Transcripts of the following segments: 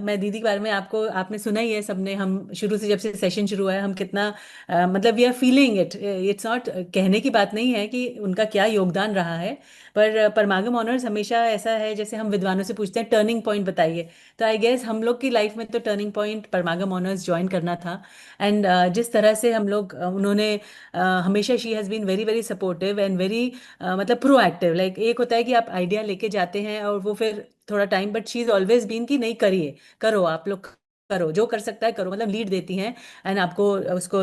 मैं दीदी के बारे में आपको आपने सुना ही है सबने, हम शुरू से जब से सेशन शुरू हुआ है हम कितना मतलब we are feeling it, it's not कहने की बात नहीं है कि उनका क्या योगदान रहा है। पर परमागम ऑनर्स हमेशा ऐसा है, जैसे हम विद्वानों से पूछते हैं टर्निंग पॉइंट बताइए, तो आई गेस हम लोग की लाइफ में तो टर्निंग पॉइंट परमागम ऑनर्स ज्वाइन करना था। एंड जिस तरह से हम लोग उन्होंने हमेशा she has been very very supportive and very मतलब प्रोएक्टिव। लाइक एक होता है कि आप आइडिया लेके जाते हैं और वो फिर थोड़ा time, but she is always been कि नहीं करिए, करो आप लोग, करो जो कर सकता है करो, मतलब लीड देती हैं एंड आपको उसको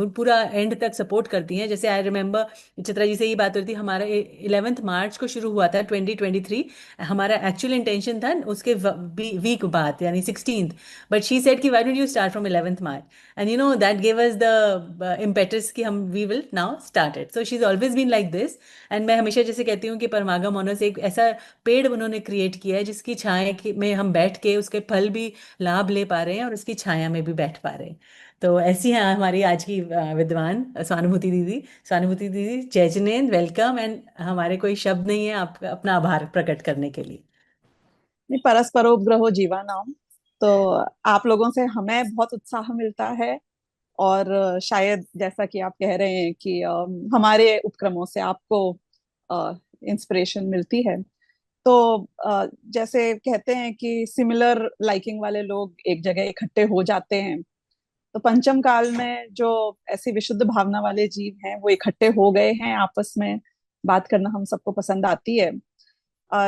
पूरा एंड तक सपोर्ट करती हैं। जैसे आई रिमेम्बर चित्रा जी से ही बात हो रही थी, हमारा 11 मार्च को शुरू हुआ था 2023। हमारा एक्चुअल इंटेंशन था उसके वीक बाद यानी 16th, बट शी सेड कि why don't you start from 11 March, and you know that give us the impetus कि हम we will now start it. So she is always been like this. And मैं हमेशा जैसे कहती हूँ कि परमागम honours एक ऐसा पेड़ उन्होंने क्रिएट किया है जिसकी में हम बैठ के उसके फल भी लाभ ले पा रहे हैं और उसकी छाया में भी बैठ पा रहे हैं। तो ऐसी हैं हमारी आज की विद्वान स्वानुभूति दीदी। स्वानुभूति दीदी, जय जिनेन्द्र, वेलकम। एंड हमारे कोई शब्द नहीं है आपका अपना आभार प्रकट करने के लिए। नहीं, परस्परोपग्रहो जीवानाम। तो आप लोगों से हमें बहुत उत्साह मिलता है। और शायद जैसा कि आप कह रहे हैं कि हमारे उपक्रमों से आपको इंस्पिरेशन मिलती है। तो जैसे कहते हैं कि सिमिलर लाइकिंग वाले लोग एक जगह इकट्ठे हो जाते हैं। तो पंचम काल में जो ऐसी विशुद्ध भावना वाले जीव हैं वो इकट्ठे हो गए हैं आपस में। बात करना हम सबको पसंद आती है।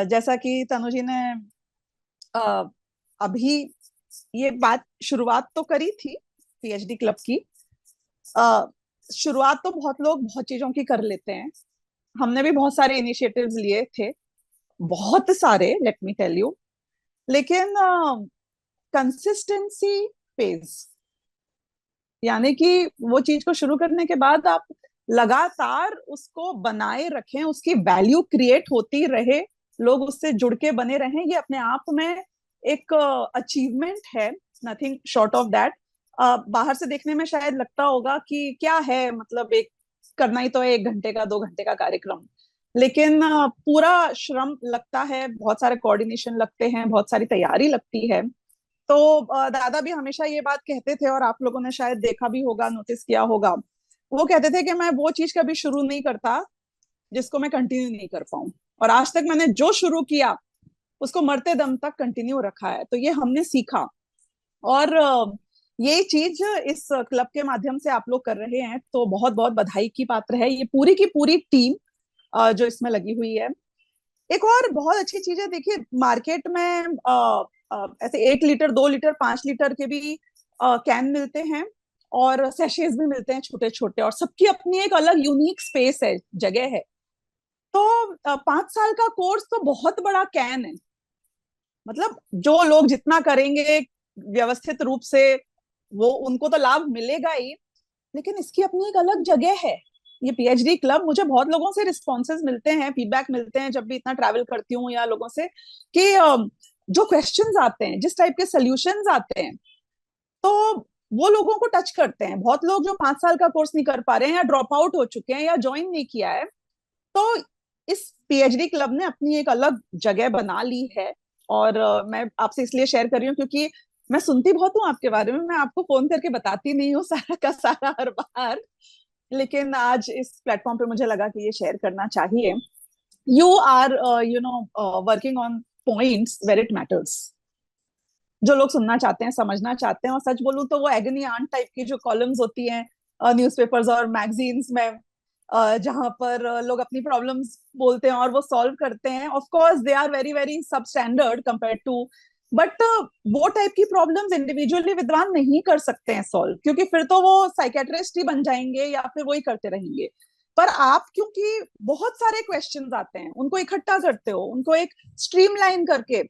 जैसा कि तनु जी ने अ, अभी ये बात शुरुआत तो करी थी पीएचडी क्लब की। अ, शुरुआत तो बहुत लोग बहुत चीजों की कर लेते हैं। हमने भी बहुत सारे इनिशिएटिव्स लिए थे, बहुत सारे, लेट मी टेल यू। लेकिन कंसिस्टेंसी पेज, यानी कि वो चीज को शुरू करने के बाद आप लगातार उसको बनाए रखें, उसकी वैल्यू क्रिएट होती रहे, लोग उससे जुड़ के बने रहें, ये अपने आप में एक अचीवमेंट है। Nothing short of that. बाहर से देखने में शायद लगता होगा कि क्या है, मतलब एक करना ही तो है, 1 घंटे का 2 घंटे का कार्यक्रम। लेकिन पूरा श्रम लगता है, बहुत सारे कोऑर्डिनेशन लगते हैं, बहुत सारी तैयारी लगती है। तो दादा भी हमेशा ये बात कहते थे, और आप लोगों ने शायद देखा भी होगा, नोटिस किया होगा। वो कहते थे कि मैं वो चीज कभी शुरू नहीं करता जिसको मैं कंटिन्यू नहीं कर पाऊं। और आज तक मैंने जो शुरू किया उसको मरते दम तक कंटिन्यू रखा है। तो ये हमने सीखा। और ये चीज इस क्लब के माध्यम से आप लोग कर रहे हैं, तो बहुत बहुत बधाई की पात्र है ये पूरी की पूरी टीम जो इसमें लगी हुई है। एक और बहुत अच्छी चीज है, देखिए मार्केट में ऐसे 1 लीटर 2 लीटर 5 लीटर के भी कैन मिलते हैं, और सैशेज भी मिलते हैं छोटे छोटे, और सबकी अपनी एक अलग यूनिक स्पेस है, जगह है। तो 5 साल का कोर्स तो बहुत बड़ा कैन है। मतलब जो लोग जितना करेंगे व्यवस्थित रूप से, वो उनको तो लाभ मिलेगा ही, लेकिन इसकी अपनी एक अलग जगह है। ये पीएचडी क्लब, मुझे बहुत लोगों से रिस्पॉन्सेज मिलते हैं, फीडबैक मिलते हैं जब भी इतना ट्रैवल करती हूँ या लोगों से, कि जो क्वेश्चंस आते हैं, जिस टाइप के सोल्यूशंस आते हैं, तो वो लोगों को टच करते हैं। बहुत लोग जो 5 साल का कोर्स नहीं कर पा रहे हैं, या ड्रॉप आउट हो चुके हैं, या ज्वाइन नहीं किया है, तो इस पीएचडी क्लब ने अपनी एक अलग जगह बना ली है। और मैं आपसे इसलिए शेयर कर रही हूँ क्योंकि मैं सुनती बहुत हूँ आपके बारे में, मैं आपको फोन करके बताती नहीं हूँ सारा का सारा हर बार। लेकिन आज इस प्लेटफॉर्म पे मुझे लगा कि ये शेयर करना चाहिए। You are working on points where it matters, जो लोग सुनना चाहते हैं, समझना चाहते हैं। और सच बोलूं तो वो एगनी आंट टाइप की जो कॉलम्स होती हैं न्यूज़पेपर्स और मैगजीन्स में, जहां पर लोग अपनी प्रॉब्लम्स बोलते हैं और वो सॉल्व करते हैं, of course they are very very substandard compare to, but वो टाइप की प्रॉब्लम्स इंडिविजुअली विद्वान नहीं कर सकते हैं सॉल्व, क्योंकि फिर तो वो साइकेट्रिस्ट ही बन जाएंगे या फिर वही करते रहेंगे। पर आप, क्योंकि बहुत सारे क्वेश्चंस आते हैं, उनको इकट्ठा करते हो, उनको एक स्ट्रीमलाइन करके,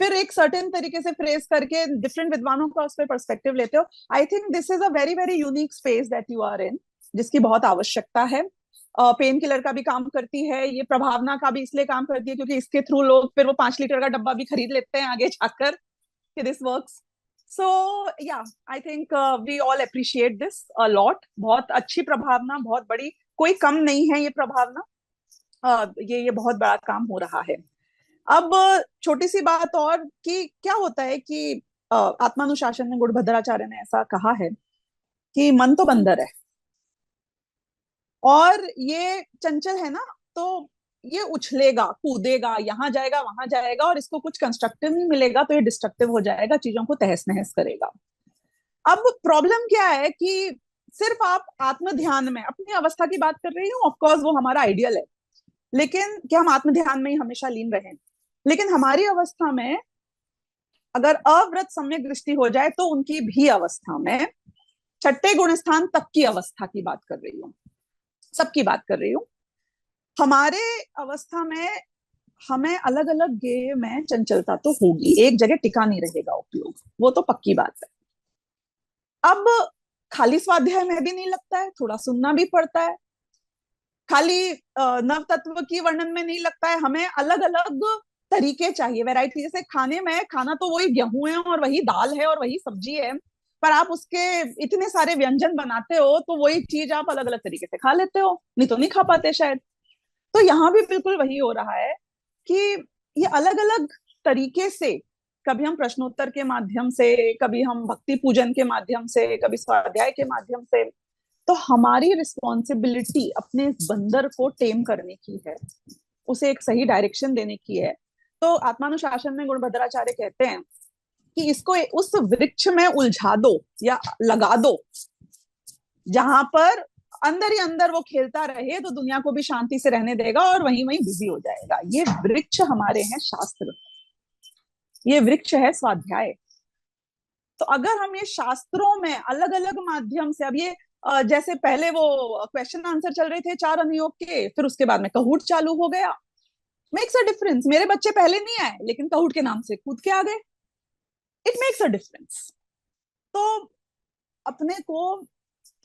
फिर एक सर्टेन तरीके से फ्रेज करके डिफरेंट विद्वानों का उस पर पर्सपेक्टिव लेते हो। I think this is a very very unique space that you are in, जिसकी बहुत आवश्यकता है। पेन किलर का भी काम करती है ये, प्रभावना का भी इसलिए काम करती है क्योंकि इसके थ्रू लोग फिर वो 5 लीटर का डब्बा भी खरीद लेते हैं आगे जाकर, कि this works. So yeah, I think we all appreciate this a lot. बहुत अच्छी प्रभावना, बहुत बड़ी, कोई कम नहीं है ये प्रभावना। ये बहुत बड़ा काम हो रहा है। अब छोटी सी बात और, कि क्या होता है कि आत्मानुशासन में गुणभद्राचार्य ने ऐसा कहा है कि मन तो बंदर है और ये चंचल है ना, तो ये उछलेगा कूदेगा, यहाँ जाएगा वहां जाएगा, और इसको कुछ कंस्ट्रक्टिव नहीं मिलेगा तो ये डिस्ट्रक्टिव हो जाएगा, चीजों को तहस नहस करेगा। अब प्रॉब्लम क्या है कि सिर्फ आप आत्म ध्यान में अपनी अवस्था की बात कर रही हूँ, ऑफ कोर्स वो हमारा आइडियल है, लेकिन कि हम आत्म ध्यान में ही हमेशा लीन रहें, लेकिन हमारी अवस्था में अगर अव्रत सम्यक दृष्टि हो जाए तो उनकी भी अवस्था में छठे गुण स्थान तक की अवस्था की बात कर रही हूँ, सबकी बात कर रही हूँ। हमारे अवस्था में हमें अलग अलग गेय में चंचलता तो होगी, एक जगह टिका नहीं रहेगा उपयोग, वो तो पक्की बात है। अब खाली स्वाध्याय में भी नहीं लगता है, थोड़ा सुनना भी पड़ता है, खाली नव तत्व की वर्णन में नहीं लगता है, हमें अलग अलग तरीके चाहिए, वैरायटी। जैसे खाने में, खाना तो वही गेहूं है और वही दाल है और वही सब्जी है, पर आप उसके इतने सारे व्यंजन बनाते हो तो वही चीज आप अलग अलग तरीके से खा लेते हो, नहीं तो नहीं खा पाते शायद। तो यहाँ भी बिल्कुल वही हो रहा है कि ये अलग अलग तरीके से, कभी हम प्रश्नोत्तर के माध्यम से, कभी हम भक्ति पूजन के माध्यम से, कभी स्वाध्याय के माध्यम से, तो हमारी रिस्पॉन्सिबिलिटी अपने इस बंदर को टेम करने की है, उसे एक सही डायरेक्शन देने की है। तो आत्मानुशासन में गुणभद्राचार्य कहते हैं कि इसको उस वृक्ष में उलझा दो या लगा दो जहां पर अंदर ही अंदर वो खेलता रहे, तो दुनिया को भी शांति से रहने देगा और वहीं वहीं बिजी हो जाएगा। ये वृक्ष हमारे हैं शास्त्र, ये वृक्ष है स्वाध्याय। तो अगर हम ये शास्त्रों में अलग अलग माध्यम से, अब ये जैसे पहले वो क्वेश्चन आंसर चल रहे थे चार अनुयोग के, फिर उसके बाद में कहूट चालू हो गया, मेक्स अ डिफरेंस। मेरे बच्चे पहले नहीं आए लेकिन कहूट के नाम से कूद के आ गए, इट मेक्स अ डिफरेंस। तो अपने को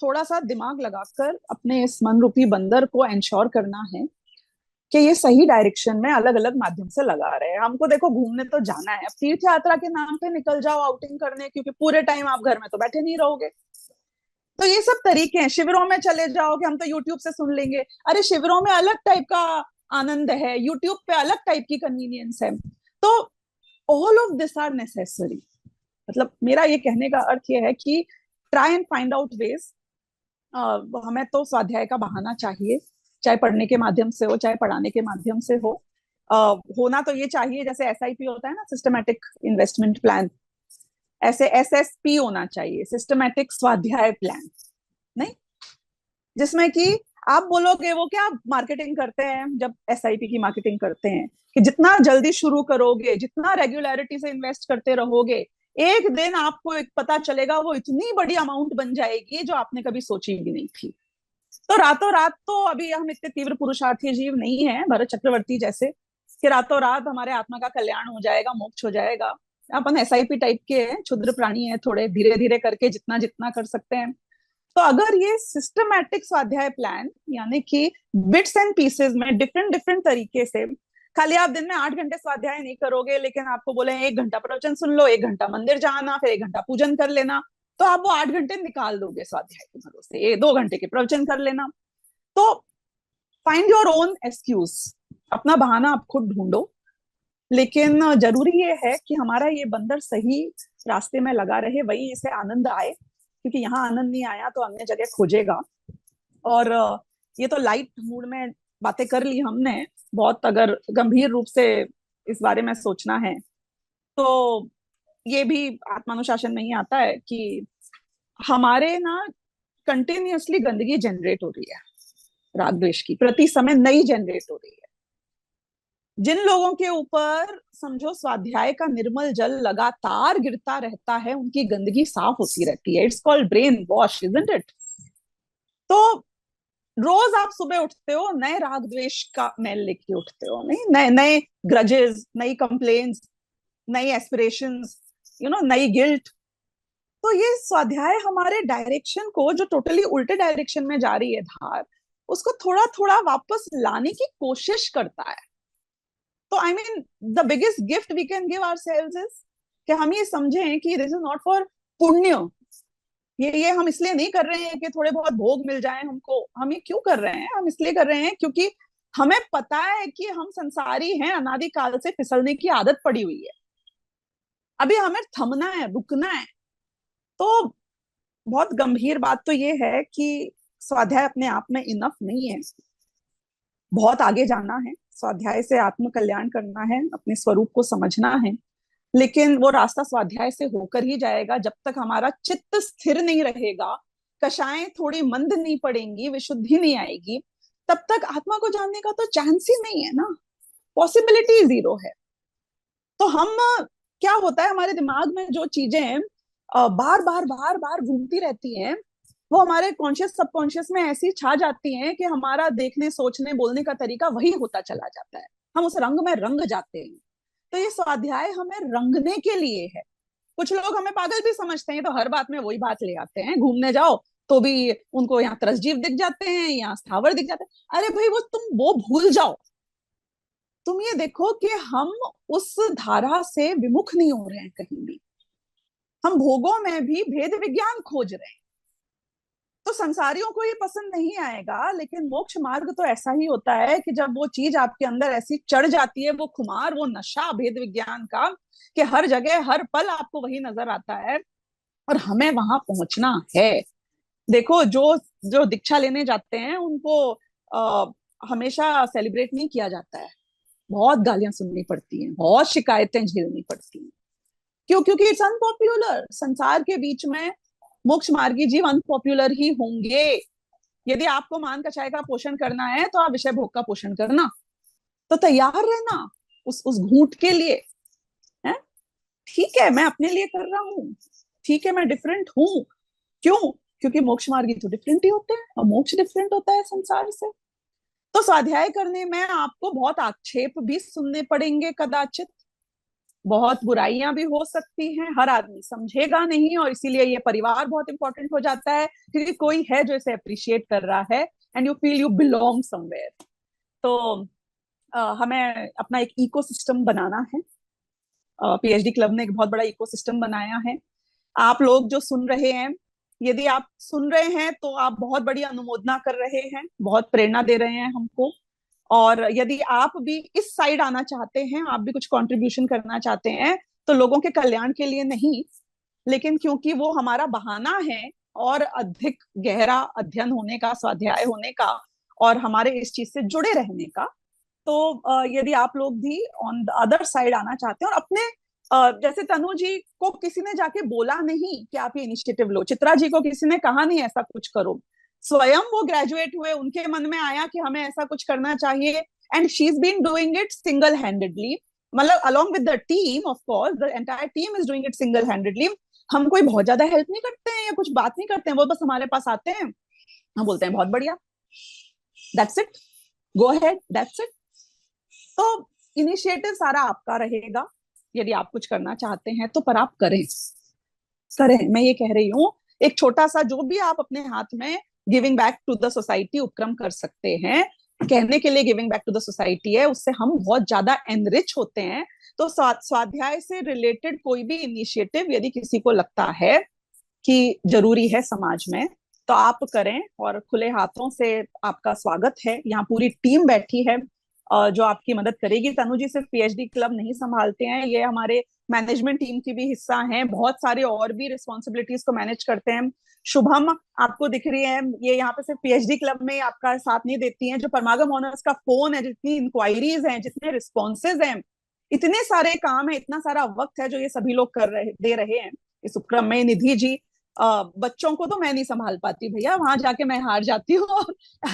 थोड़ा सा दिमाग लगाकर अपने इस मन रूपी बंदर को इंश्योर करना है कि ये सही डायरेक्शन में अलग अलग माध्यम से लगा रहे हैं। हमको देखो घूमने तो जाना है, अब तीर्थ यात्रा के नाम पे निकल जाओ आउटिंग करने, क्योंकि पूरे टाइम आप घर में तो बैठे नहीं रहोगे। तो ये सब तरीके हैं। शिविरों में चले जाओ कि हम तो यूट्यूब से सुन लेंगे, अरे शिविरों में अलग टाइप का आनंद है, यूट्यूब पे अलग टाइप की कन्वीनियंस है। तो all of this are necessary. मतलब मेरा ये कहने का अर्थ ये है कि try and find out ways. हमें तो स्वाध्याय का बहाना चाहिए, चाहे पढ़ने के माध्यम से हो चाहे पढ़ाने के माध्यम से हो। होना तो ये चाहिए जैसे एसआईपी होता है ना, सिस्टमैटिक इन्वेस्टमेंट प्लान, ऐसे एसएसपी होना चाहिए, सिस्टमैटिक स्वाध्याय प्लान। नहीं, जिसमें कि आप बोलोगे, वो क्या मार्केटिंग करते हैं जब एसआईपी की मार्केटिंग करते हैं कि जितना जल्दी शुरू करोगे, जितना रेगुलरिटी से इन्वेस्ट करते रहोगे, एक दिन आपको एक पता चलेगा वो इतनी बड़ी अमाउंट बन जाएगी जो आपने कभी सोची भी नहीं थी। तो रातों रात तो अभी हम इतने तीव्र पुरुषार्थी जीव नहीं है भरत चक्रवर्ती जैसे कि रातों रात हमारे आत्मा का कल्याण हो जाएगा, मोक्ष हो जाएगा। अपन एसआईपी टाइप के हैं, क्षुद्र प्राणी है, थोड़े धीरे धीरे करके जितना जितना कर सकते हैं। तो अगर ये सिस्टमैटिक स्वाध्याय प्लान, यानी कि बिट्स एंड पीसेस में डिफरेंट डिफरेंट तरीके से, खाली आप दिन में 8 घंटे स्वाध्याय नहीं करोगे, लेकिन आपको बोले 1 घंटा प्रवचन सुन लो, 1 घंटा मंदिर जाना, फिर 1 घंटा पूजन कर लेना, तो आप वो 8 घंटे निकाल दोगे स्वाध्याय के भरोसे, ये 2 घंटे के प्रवचन कर लेना। तो फाइंड योर ओन एक्सक्यूज, अपना बहाना आप खुद ढूंढो, लेकिन जरूरी ये है कि हमारा ये बंदर सही रास्ते में लगा रहे, वही इसे आनंद आए, क्योंकि यहाँ आनंद नहीं आया तो अन्य जगह खोजेगा। और ये तो लाइट मूड में बातें कर ली हमने, बहुत अगर गंभीर रूप से इस बारे में सोचना है तो ये भी आत्मानुशासन में ही आता है कि हमारे ना कंटिन्यूअसली गंदगी जनरेट हो रही है, राग द्वेष की प्रति समय नई जनरेट हो रही है। जिन लोगों के ऊपर समझो स्वाध्याय का निर्मल जल लगातार गिरता रहता है, उनकी गंदगी साफ होती रहती है। It's called brain wash, isn't it? तो रोज आप सुबह उठते हो नए राग द्वेष का मैल लेके उठते हो, नहीं, नए नए ग्रजेस, नई कंप्लेन्स, नई एस्पिरेशंस, नई गिल्ट। तो ये स्वाध्याय हमारे डायरेक्शन को, जो टोटली उल्टे डायरेक्शन में जा रही है धार, उसको थोड़ा थोड़ा वापस लाने की कोशिश करता है। तो I mean the biggest gift we can give ourselves is कि हम ये समझें कि दिस इज नॉट फॉर पुण्य। ये हम इसलिए नहीं कर रहे हैं कि थोड़े बहुत भोग मिल जाए हमको। हम ये क्यों कर रहे हैं? हम इसलिए कर रहे हैं क्योंकि हमें पता है कि हम संसारी हैं, अनादिकाल से फिसलने की आदत पड़ी हुई है। अभी हमें थमना है, रुकना है। तो बहुत गंभीर बात तो ये है कि स्वाध्याय अपने आप में इनफ नहीं है, बहुत आगे जाना है। स्वाध्याय से आत्म कल्याण करना है, अपने स्वरूप को समझना है। लेकिन वो रास्ता स्वाध्याय से होकर ही जाएगा जब तक हमारा चित्त स्थिर नहीं रहेगा, कषाएं थोड़ी मंद नहीं पड़ेंगी, विशुद्धि नहीं आएगी, तब तक आत्मा को जानने का तो चांस ही नहीं है ना, पॉसिबिलिटी जीरो है। तो हम, क्या होता है हमारे दिमाग में जो चीजें बार बार बार बार घूमती रहती हैं, वो हमारे कॉन्शियस सबकॉन्शियस में ऐसी छा जाती हैं कि हमारा देखने सोचने बोलने का तरीका वही होता चला जाता है, हम उस रंग में रंग जाते हैं। तो ये स्वाध्याय हमें रंगने के लिए है। कुछ लोग हमें पागल भी समझते हैं, तो हर बात में वही बात ले आते हैं, घूमने जाओ तो भी उनको यहाँ त्रसजीव दिख जाते हैं, यहाँ स्थावर दिख जाते हैं। अरे भाई, वो तुम वो भूल जाओ। तुम ये देखो कि हम उस धारा से विमुख नहीं हो रहे हैं कहीं भी, हम भोगों में भी भेद विज्ञान खोज रहे हैं। तो संसारियों को ये पसंद नहीं आएगा, लेकिन मोक्ष मार्ग तो ऐसा ही होता है कि जब वो चीज आपके अंदर ऐसी चढ़ जाती है, वो खुमार, वो नशा भेद विज्ञान का, कि हर जगह हर पल आपको वही नजर आता है, और हमें वहां पहुंचना है। देखो, जो जो दीक्षा लेने जाते हैं उनको आ, हमेशा सेलिब्रेट नहीं किया जाता है, बहुत गालियां सुननी पड़ती हैं, बहुत शिकायतें झेलनी पड़ती हैं। क्यों? क्योंकि इट्स अनपॉपुलर। संसार के बीच में मोक्ष मार्गी जीव अनपॉपुलर ही होंगे। यदि आपको मान कछाय का पोषण करना है, तो आप विषय भोग का पोषण करना, तो तैयार रहना उस घूंट के लिए। है, ठीक है, मैं अपने लिए कर रहा हूँ, ठीक है, मैं डिफरेंट हूँ। क्यों? क्योंकि मोक्ष मार्गी तो डिफरेंट ही होते हैं, और मोक्ष डिफरेंट होता है संसार से। तो स्वाध्याय करने में आपको बहुत आक्षेप भी सुनने पड़ेंगे कदाचित, बहुत बुराइयां भी हो सकती हैं, हर आदमी समझेगा नहीं, और इसीलिए ये परिवार बहुत इंपॉर्टेंट हो जाता है, क्योंकि कोई है जो इसे अप्रिशिएट कर रहा है, and you feel you belong somewhere. तो हमें अपना एक इकोसिस्टम बनाना है। पीएचडी क्लब ने एक बहुत बड़ा इकोसिस्टम बनाया है। आप लोग जो सुन रहे हैं, यदि आप सुन रहे हैं तो आप बहुत बड़ी अनुमोदना कर रहे हैं, बहुत प्रेरणा दे रहे हैं हमको। और यदि आप भी इस साइड आना चाहते हैं, आप भी कुछ कंट्रीब्यूशन करना चाहते हैं, तो लोगों के कल्याण के लिए नहीं, लेकिन क्योंकि वो हमारा बहाना है और अधिक गहरा अध्ययन होने का, स्वाध्याय होने का, और हमारे इस चीज से जुड़े रहने का। तो यदि आप लोग भी ऑन द अदर साइड आना चाहते हैं, और अपने जैसे तनु जी को किसी ने जाके बोला नहीं कि आप ये इनिशिएटिव लो, चित्रा जी को किसी ने कहा नहीं ऐसा कुछ करो, स्वयं वो ग्रेजुएट हुए, उनके मन में आया कि हमें ऐसा कुछ करना चाहिए, and she is been doing it single handedly, मतलब along with the team, of course the entire team is doing it single handedly. हम कोई बहुत ज्यादा हेल्प नहीं करते हैं या कुछ बात नहीं करते हैं, वो बस हमारे पास आते हैं, हम बोलते हैं बहुत बढ़िया, that's it, go ahead, that's it. तो इनिशिएटिव सारा आपका रहेगा, यदि आप कुछ करना चाहते हैं तो, पर आप करें, करें, मैं ये कह रही हूँ। एक छोटा सा जो भी आप अपने हाथ में giving back to the society उपक्रम कर सकते हैं, कहने के लिए giving back to the society है, उससे हम बहुत ज्यादा एनरिच होते हैं। तो स्वाध्याय से रिलेटेड कोई भी इनिशिएटिव यदि किसी को लगता है कि जरूरी है समाज में, तो आप करें, और खुले हाथों से आपका स्वागत है। यहाँ पूरी टीम बैठी है जो आपकी मदद करेगी। तनु जी सिर्फ पीएचडी क्लब नहीं संभालते हैं, ये हमारे मैनेजमेंट टीम की भी हिस्सा हैं, बहुत सारे और भी रिस्पॉन्सिबिलिटीज को मैनेज करते हैं। शुभम आपको दिख रही है, ये यहाँ पे सिर्फ पीएचडी क्लब में आपका साथ नहीं देती हैं, जो परमागम ऑनर्स का फोन है, जितनी इंक्वायरीज हैं, जितने रिस्पॉन्सेज हैं, इतने सारे काम है, इतना सारा वक्त है जो ये सभी लोग कर रहे दे रहे हैं इस उपक्रम में। निधि जी, बच्चों को तो मैं नहीं संभाल पाती भैया, वहां जाके मैं हार जाती हूँ।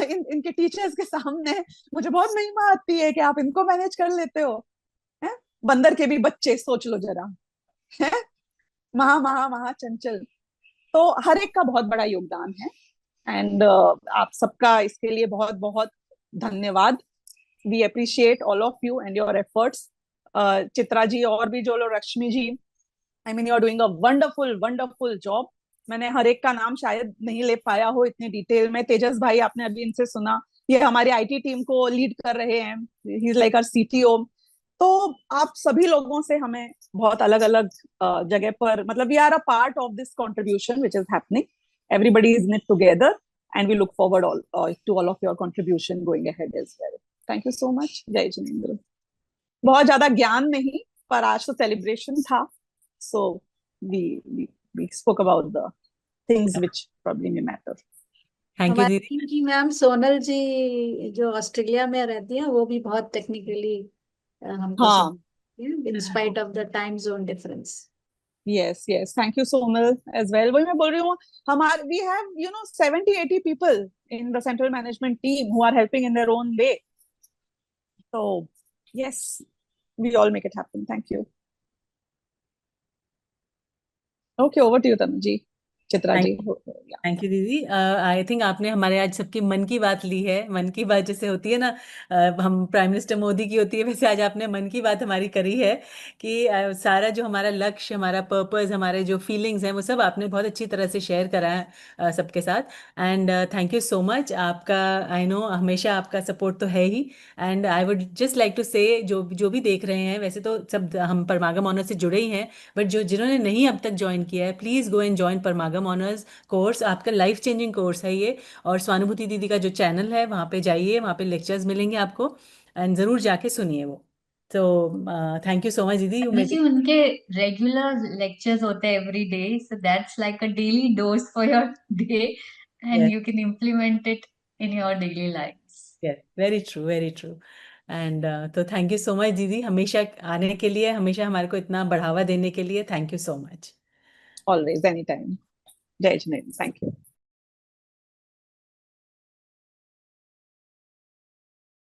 इनके टीचर्स के सामने मुझे बहुत महिमा आती है कि आप इनको मैनेज कर लेते हो। है, बंदर के भी बच्चे सोच लो जरा, है, महा महा महा चंचल। तो हर एक का बहुत बड़ा योगदान है, एंड आप सबका इसके लिए बहुत बहुत धन्यवाद। We appreciate all of you and your efforts. Chitra ji और भी जो लोग, Rashmi ji, I mean you are doing a wonderful wonderful job. मैंने हर एक का नाम शायद नहीं ले पाया हो इतने डिटेल में। तेजस भाई, आपने अभी इनसे सुना, ये हमारी आईटी टीम को लीड कर रहे हैं, he is like our CTO. तो आप सभी लोगों से हमें बहुत अलग अलग जगह पर, मतलब we are a part of this contribution which is happening, everybody is in it together, and we look forward all to all of your contribution going ahead as well. Thank you so much. Jai Jinendra. बहुत ज्यादा ज्ञान नहीं, पर आज तो celebration था, So we spoke about the things which probably may matter. Thank you हमारी दीदी। टीम की मैम सोनल जी जो ऑस्ट्रेलिया में रहती हैं, वो भी बहुत टेक्निकली हमको हाँ, समझती हैं, in spite of the time zone difference. yes, yes, thank you Sonal as well. वही मैं बोल रही हूँ, हमारे we have 70-80 people in the central management team who are helping in their own way. So yes, we all make it happen. Thank you. Okay, over to you Tanu ji, Chitra thank ji. Thank you दीदी। I think आपने हमारे आज सबकी मन की बात ली है। मन की बात जैसे होती है ना, हम प्राइम मिनिस्टर मोदी की होती है, वैसे आज आपने मन की बात हमारी करी है कि सारा जो हमारा लक्ष्य, हमारा पर्पस, हमारे जो फीलिंग्स हैं, वो सब आपने बहुत अच्छी तरह से शेयर करा है सबके साथ। And thank you so much आपका। आई नो हमेशा आपका सपोर्ट तो है ही। And I would just like to say, जो जो भी देख रहे हैं, वैसे तो सब हम परमागम ऑनर्स से जुड़े ही हैं, बट जो जिन्होंने नहीं अब तक ज्वाइन किया है, please go and join Paramagam honours course. आपका लाइफ चेंजिंग कोर्स है ये। और स्वानुभूति दीदी का जो चैनल है, वहाँ पे जाइए, वहाँ पे लेक्चर्स मिलेंगे आपको, एंड ज़रूर जाके सुनिए वो। तो थैंक यू सो मच दीदी, यू मेक जी उनके रेगुलर लेक्चर्स होते हैं every day, so that's like a daily dose for your day and it. You can implement it in your daily life. Yes, very true, very true. And तो thank you so much दीदी, हमेशा आने के लिए, हमेशा हमारे को इतना बढ़ावा देने के लिए। Thank you so much. Always, anytime. Jai Jinesh. Thank you.